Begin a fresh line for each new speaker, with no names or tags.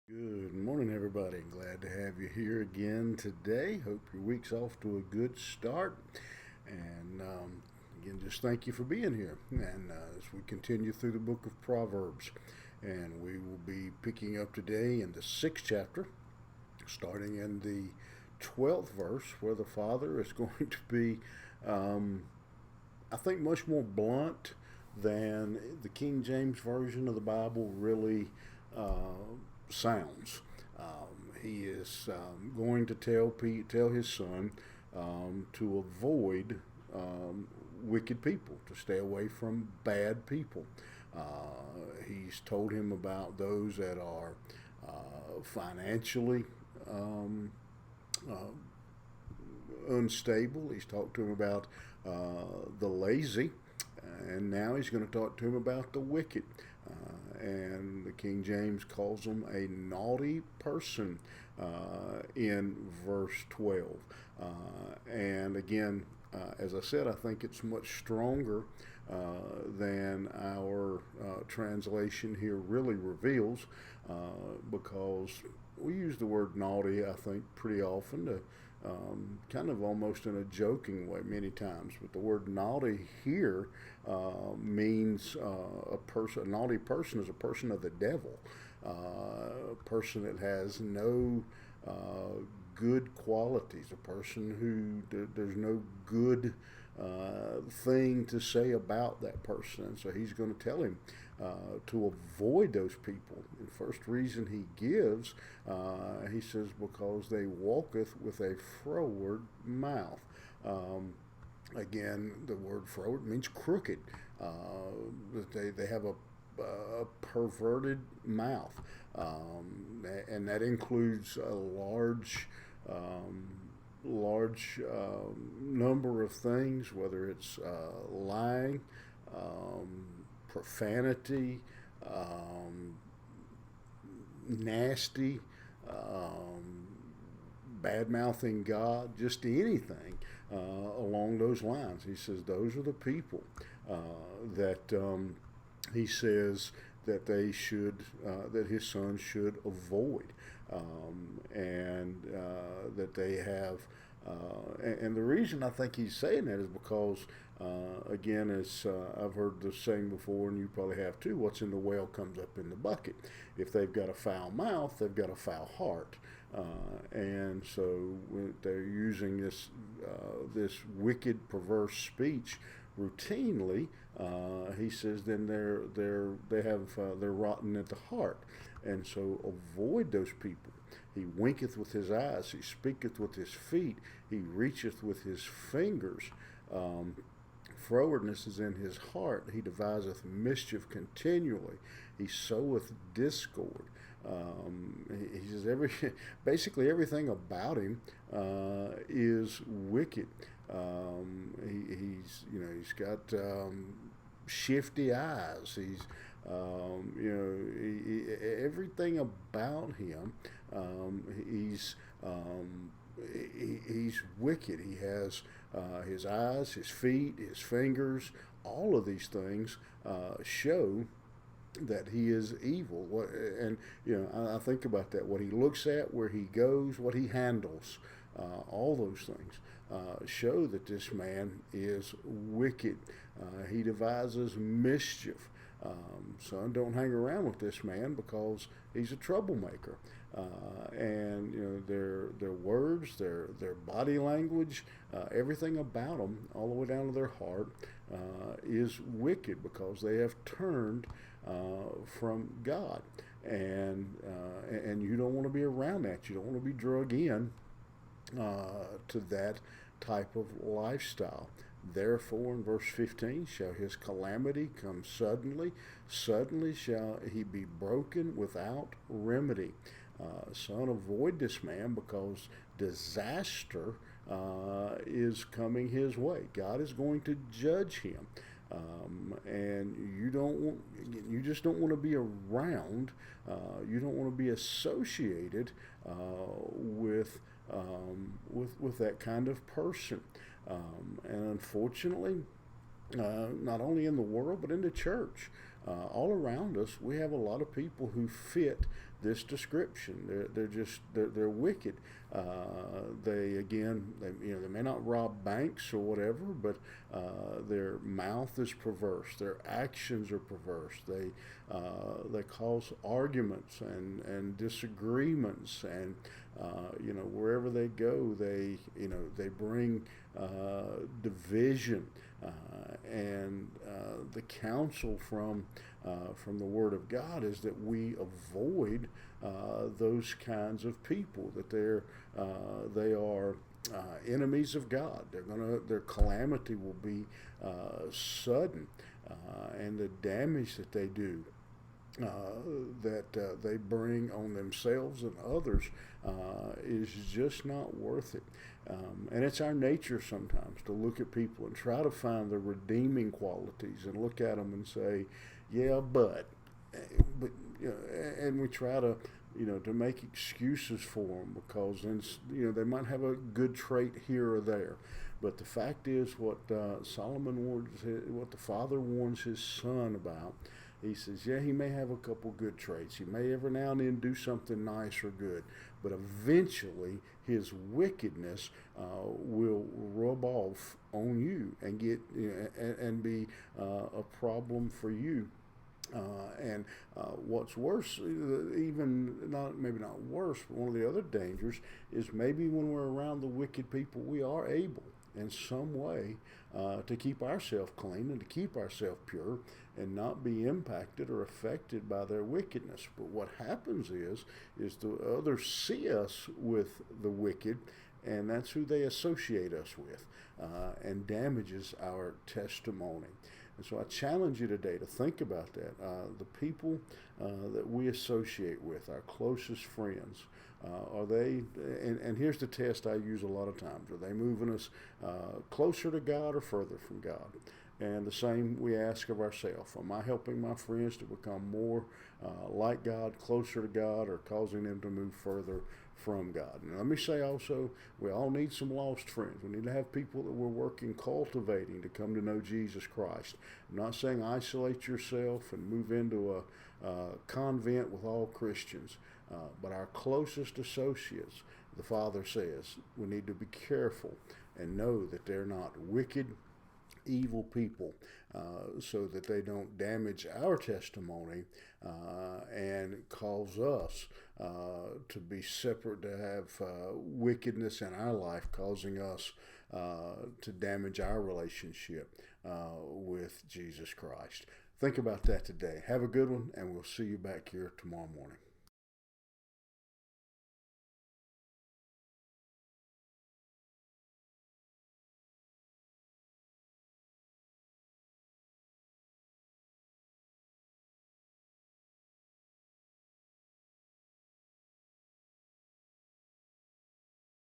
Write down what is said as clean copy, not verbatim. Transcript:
Good morning, everybody. Glad to have you here again today. Hope your week's off to a good start. And again, just thank you for being here. And as we continue through the book of Proverbs, and we will be picking up today in the sixth chapter, starting in the 12th verse, where the father is going to be, I think, much more blunt than the King James Version of the Bible really sounds. He is going to tell his son to avoid wicked people, to stay away from bad people. He's told him about those that are financially um, uh, unstable. He's talked to him about the lazy, and now he's going to talk to him about the wicked. And the King James calls them a naughty person in verse 12. And again, as I said, I think it's much stronger than our translation here really reveals, because we use the word naughty, I think, pretty often to kind of almost in a joking way many times. But the word naughty here means a person. A naughty person is a person of the devil, a person that has no good qualities, a person there's no good thing to say about that person. And so he's going to tell him to avoid those people. The first reason he gives, he says, because they walketh with a froward mouth. Again, the word froward means crooked. They have a perverted mouth, and that includes a large number of things, whether it's lying, profanity, nasty, bad mouthing God, just anything along those lines. He says those are the people that he says that that his son should avoid, and that they have. And the reason I think he's saying that is because, again, as I've heard the saying before, and you probably have too, what's in the well comes up in the bucket. If they've got a foul mouth, they've got a foul heart. And so they're using this wicked, perverse speech routinely. He says then they're rotten at the heart, and so avoid those people. He winketh with his eyes, he speaketh with his feet, he reacheth with his fingers. Frowardness is in his heart. He deviseth mischief continually. He soweth discord. He says basically everything about him is wicked. He's got shifty eyes. Everything about him. He's he's wicked. He has his eyes, his feet, his fingers. All of these things show that he is evil. And I think about that. What he looks at, where he goes, what he handles, all those things show that this man is wicked. He devises mischief. Son, don't hang around with this man because he's a troublemaker. And their words, their body language, everything about them, all the way down to their heart, is wicked because they have turned from God. And you don't want to be around that. You don't want to be drug in to that type of lifestyle. Therefore, in verse 15, shall his calamity come suddenly. Suddenly shall he be broken without remedy. Son, avoid this man because disaster is coming his way. God is going to judge him. And you just don't want to be around, you don't want to be associated with that kind of person. And unfortunately, not only in the world but in the church, all around us, we have a lot of people who fit this description. They're wicked. They may not rob banks or whatever, but their mouth is perverse. Their actions are perverse. They cause arguments and disagreements, and wherever they go, they bring division. And the counsel from the Word of God is that we avoid those kinds of people. That they are enemies of God. Their calamity will be sudden, and the damage that they do, that they bring on themselves and others, is just not worth it. And it's our nature sometimes to look at people and try to find the redeeming qualities and look at them and say, yeah, but and we try to make excuses for them because then they might have a good trait here or there. But the fact is, what Solomon warns, what the father warns his son about. He says, yeah, he may have a couple good traits. He may every now and then do something nice or good, but eventually his wickedness will rub off on you and get and be a problem for you. And what's worse, maybe not worse, but one of the other dangers is maybe when we're around the wicked people, we are able in some way to keep ourselves clean and to keep ourselves pure and not be impacted or affected by their wickedness. But what happens is the others see us with the wicked, and that's who they associate us with, and damages our testimony. And so I challenge you today to think about that. The people that we associate with, our closest friends, are they, and here's the test I use a lot of times, are they moving us closer to God or further from God? And the same we ask of ourselves. Am I helping my friends to become more like God, closer to God, or causing them to move further from God? And let me say also, we all need some lost friends. We need to have people that we're working, cultivating to come to know Jesus Christ. I'm not saying isolate yourself and move into a convent with all Christians, but our closest associates, the Father says, we need to be careful and know that they're not wicked, evil people, so that they don't damage our testimony and cause us to be separate, to have wickedness in our life, causing us to damage our relationship with Jesus Christ. Think about that today. Have a good one, and we'll see you back here tomorrow morning.